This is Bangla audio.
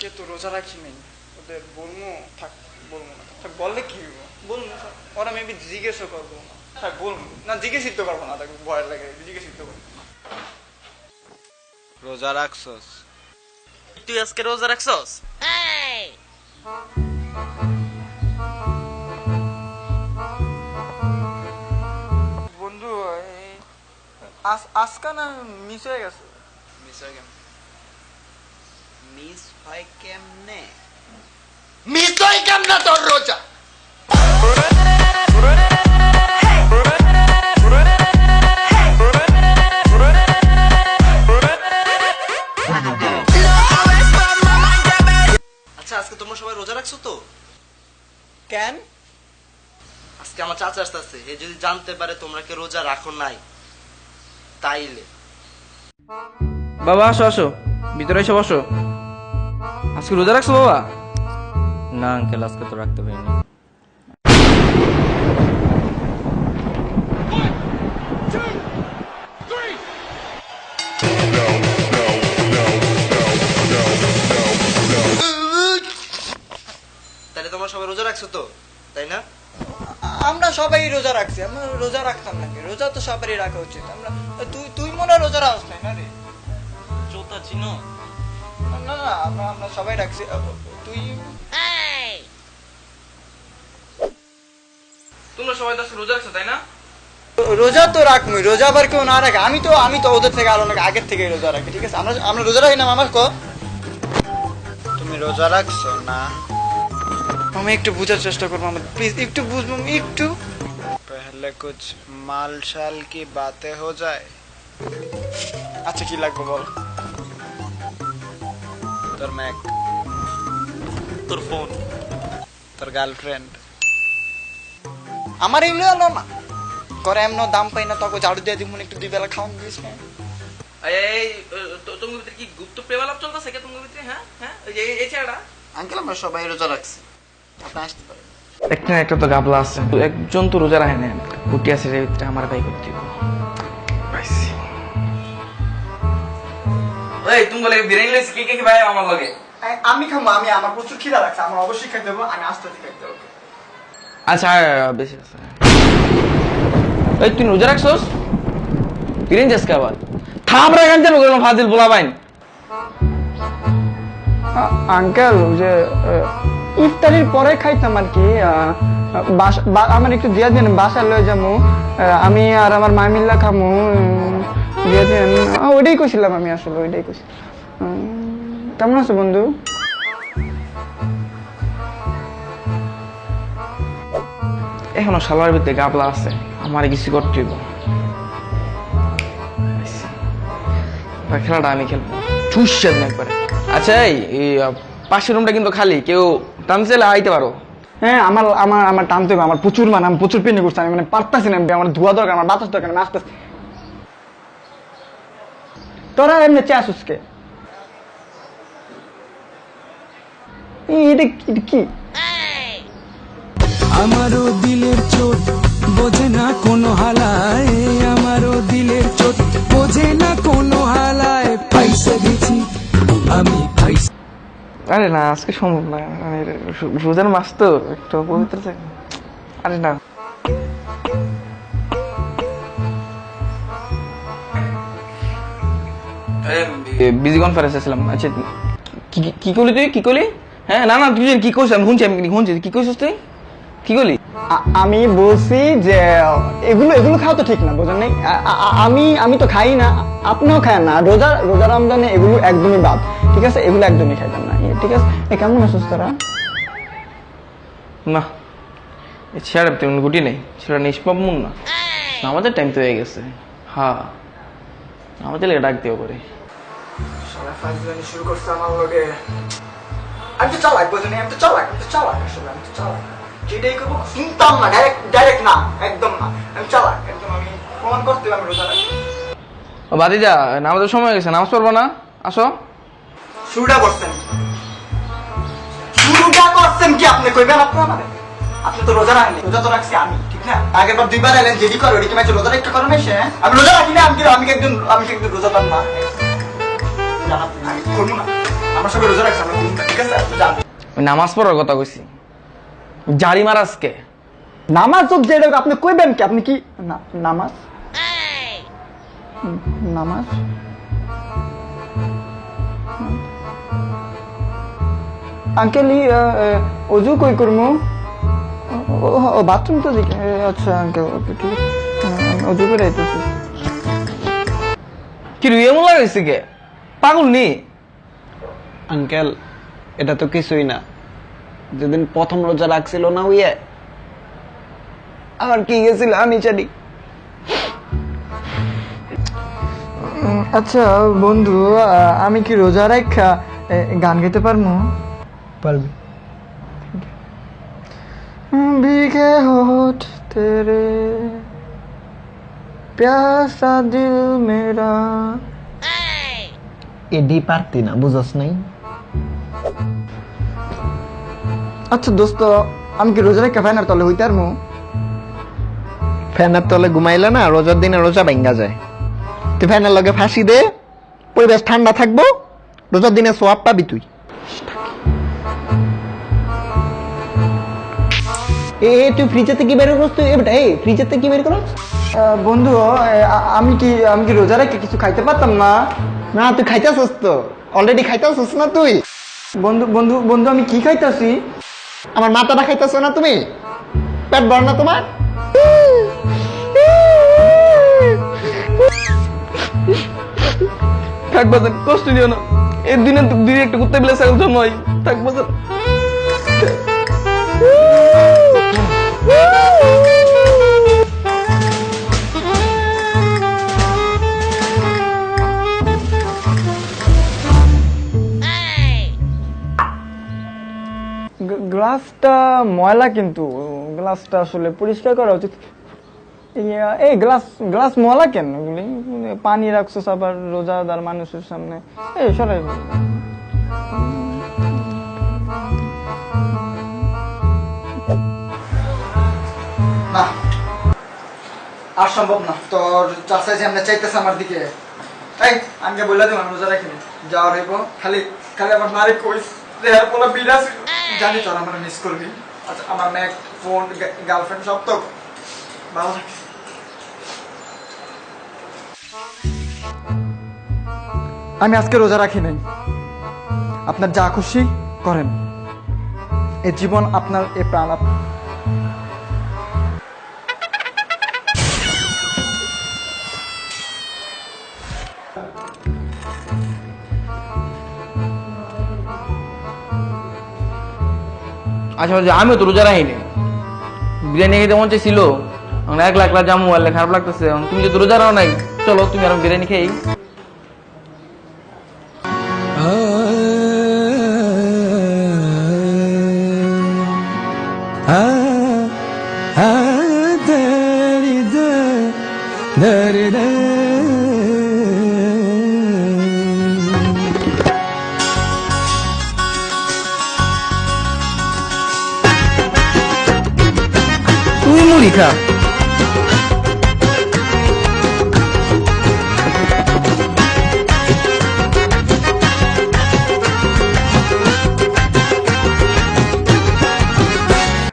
আজকে তো রোজা রাখি নেই, ওদের বলবো থাক, বলবো না থাক, বললে কি হইব, বলবো ওরা মেবি জিজ্ঞেসও করবো না, থাক বলবো না, জিজ্ঞেসই তো করবো না, তাকে ভয় লাগে, জিজ্ঞেসই তো করবো। রোজা রাখছস? তুই আজকে রোজা রাখছস? বন্ধু আজকা না মিস হয়ে গেছে। মিস হয় কেমনে? মিস হয় কেমনে? মিস হয় কেমনে তোর রোজা? আচ্ছা আজকে তোমরা সবাই রোজা রাখছো তো? কেন? আজকে আমার চাচা আসতেছে, এ যদি জানতে পারে তোমরা কি রোজা রাখো নাই তাইলে। বাবা আসো আসো, ভিতরে এসে বসো। আজকে রোজা রাখছো বাবা? না আঙ্কেল, আজকে তো রাখতে পারিনি। তাহলে তোমরা সবাই রোজা রাখছো তো, তাই না? আমরা সবাই রোজা রাখছি, আমরা রোজা রাখতাম নাকি? রোজা তো সবারই রাখা উচিত। আমরা তুই মনে হয় রোজা রাখছ না রে? চোতা চিনো? না না, আমরা সবাই রাখছি। তুই তোমরা সবাই তো আজকে রোজা রাখছো তাই না? রোজা তো রাখবি, রোজা আবার কেউ না রাখে? আমি তো ওদের থেকে আরো অনেক আগের থেকে রোজা রাখি, ঠিক আছে? আমরা রোজা রাখি না আমার তুমি রোজা রাখছো না? আমি একটু বোঝার চেষ্টা করবো, আমার প্লিজ একটু বুঝবো একটু। पहले कुछ माल शाल की बातें हो जाए। আচ্ছা কি লাগবে বল। তোর ম্যাক, তোর ফোন, তোর গার্লফ্রেন্ড। আমার এমনি আলো না করে, এমন দাম পাই না, তোকে ঝাড়ু দিয়ে দিব, একটু 2 বেলা খাওয়ান দিস না। এই তোমার ভিতরে কি গুপ্ত প্রেমালাপ চলতেছে কে তোমার ভিতরে? হ্যাঁ হ্যাঁ, এই ছেলেটা। আঙ্কেল আমরা সবাই রোজা রাখছি, আপনি আসতে পারেন। একটা তো গাবলা আছে, একজন তো রোজা রাখে না, গুটি আছে রে ভিতরে, আমার ভাই করতে পাইছি। এই তুমি বলে বিরিয়ানি লইছি, কি কি ভাই আমার লগে? আমি খাবো, আমার প্রচুর খিদা লাগছে, আমার অবশ্যই খেতে দেবো, আমি আস্তে আস্তে খেতে দেবো। আচ্ছা বেশি আছে। এই তুই রোজা রাখছস? বিরিয়ানি যাস আবার থামরা গান যাবো কোনো ফাজিল বলা বাইন। আঙ্কেল যে ইফতারির পরে খাইতাম আর কি, আমার একটু দিয়া দেন, বাসায় লয়ে যাবো, আমি আর আমার মামিল্লা খামু, দিয়া দেন। ওইটাই কইছিলাম আমি, আসলে ওইটাই কইছিলাম। কেমন আছো বন্ধু? এখনো শালার ভিতরে গাবলা আছে, আমার কিছু করতে হইব। খেলাটা আমি খেলবো চুষাদ না একবারে। আচ্ছা এই পাশের রুমটা কিন্তু খালি, কেউ টানতে চাইলে আইতে পারো। হ্যাঁ আমার টানতে হবে, আমার প্রচুর আমি প্রচুর পেনে করছি, আমি মানে পারতাছি না, আমার ধোয়া দরকার, আমার বাতাস দরকার, আমি আসতেছি। তোরা এমনি চা আসুসকে এটা কি? আমারও দিলের চোট বোঝে না কোনো হালায়, আমারও দিলের চোট বোঝে না কোনো হালায়, পয়সা গেছি আমি পয়সা। আরে না আজকে সম্ভব না, রোজার মাস তো একটু পবিত্র থাকে। আরে না বিজি কনফারেন্স ছিলাম। আচ্ছা কি করলি তুই, কি করলি? হ্যাঁ না না তুই কি করছিস, আমি শুনছি কি করছিস তুই, কি করলি? আমি বলছি যে এগুলো খাওয়া তো ঠিক না, বোঝেন নাই? আমি তো খাই না, আপনিও খায় না, রোজা রমজানে এগুলো একদমই বাদ, ঠিক আছে? এগুলো একদমই খাইতাম না, ঠিক আছে? কেমন আছিস তোরা? না ছেড়ে তেমন গুটি নেই, সেটা নিষ্পাপ মুন না, আমাদের টাইম তো হয়ে গেছে। হ্যাঁ আমাদের ডাক দিও করে শুরু করছে আমার লগে। আমি তো চালাক, বোঝেন? আমি তো চালাক আসলে, আমি তো চালাক, যেটাই করবো শুনতাম না, ডাইরেক্ট না, একদম না, আমি চালাক একদম, আমি প্রমাণ করতে হবে আমি রোজা রাখি। ও বাদিজা নামাজের সময় হয়ে গেছে, নামাজ পড়বো না? আসো। শুরুটা করছেন কি আপনি? কইবেন আপনি তো রোজা রাখেন, রোজা তো রাখছি আমি, ঠিক না? আগের বার 2 বার এলেন, যেটি করো ওইটি ম্যাচ রোজা একটা করো না, সে আমি রোজা রাখি না, আমি কি একজন রোজাদার না? আমি করবো না, আমার সঙ্গে রোজা রাখছে আমরা তিনটা, ঠিক আছে? যান। ওই নামাজ পড়ার কথা কইছি, জারি মারাজকে নামাজ হোক যেটা হোক, আপনি কইবেন কি? আপনি কি নামাজ নামাজ আঙ্কেল অজু কই করমু? ও বাথরুম তো দিকে। আচ্ছা আঙ্কেল, ওকে ঠিক আছে, আমি অজু করে আইতেছি। কি রে এমন লাগাইছে কে? পাগল নি? আঙ্কেল এটা তো কিছুই না, যেদিন প্রথম রোজা রাখছিল না উইয়ে, আমার কি গেছিল আমি জানি। আচ্ছা বন্ধু, আমি কি রোজা রাখা গান গাইতে পারবো? পারবি। भीगे होठ तेरे प्यासा दिल मेरा। এডি পারতি না, বুঝস নাই? আচ্ছা দোস্ত, আমি কি রোজা রেখে ফ্যানের তলে হইতে পারবো? ফ্যানের তলে ঘুমাইলে না রোজার দিনে রোজা ভাঙ্গা যায়। তুই ফ্যানের লগে ফাঁসি দে, পরিবেশ ঠান্ডা থাকবো, রোজার দিনে সোয়াব পাবি তুই। তুই ফ্রিজেতে কি বের করছ? তুই ফ্রিজেতে কি বের করছ? বন্ধু, আমি কি রোজা রেখে কিছু খাইতে পারতাম না? না তুই খাইতেছস তো, অলরেডি খাইতেছস না তুই? বন্ধু বন্ধু বন্ধু, আমি কি খাইতাছি? আমার মাথাটা খাইতেছ না তুমি? পেট ভর না তোমার? থাক বাজান, কষ্ট দিও না, এই দিনে দিনে একটা কুত্তা বিলে ছাগল জন্ম হয়। থাক বাজান। গ্লাসটা ময়লা, কিন্তু গ্লাসটা আসলে পরিষ্কার করা উচিত। এই গ্লাস ময়লা কেন? পানি রাখছো আবার রোজাদার মানুষের সামনে। এই সরাই না, আর সম্ভব না। তোর চাষাই সামনে চাইতেছে আমার দিকে। এই আগে বললা দিও আমি রোজা রাখিনি, যাওয়ার হইব। খালি খালি আমার মারে কইস দেহার পোলা বিড়া ছিল। জানি তোর আমার মিস করবি। আচ্ছা আমার ম্যাক, ফোন, গার্লফ্রেন্ড সব তো ভালো রাখিস। আমি আজকে রোজা রাখি নাই। আপনার যা খুশি করেন, এ জীবন আপনার, এ প্রাণ আচ্ছা আমিও তো রোজা রাখিনি, বিরিয়ানি খেতে মন চাইছিল, আমরা একলা একলা জামু, আল্লাহ খারাপ লাগতেছে। তুমি যদি রোজা রাও নাই, চলো তুমি আর বিরিয়ানি খেয়ে। তুই মুড়ি খা।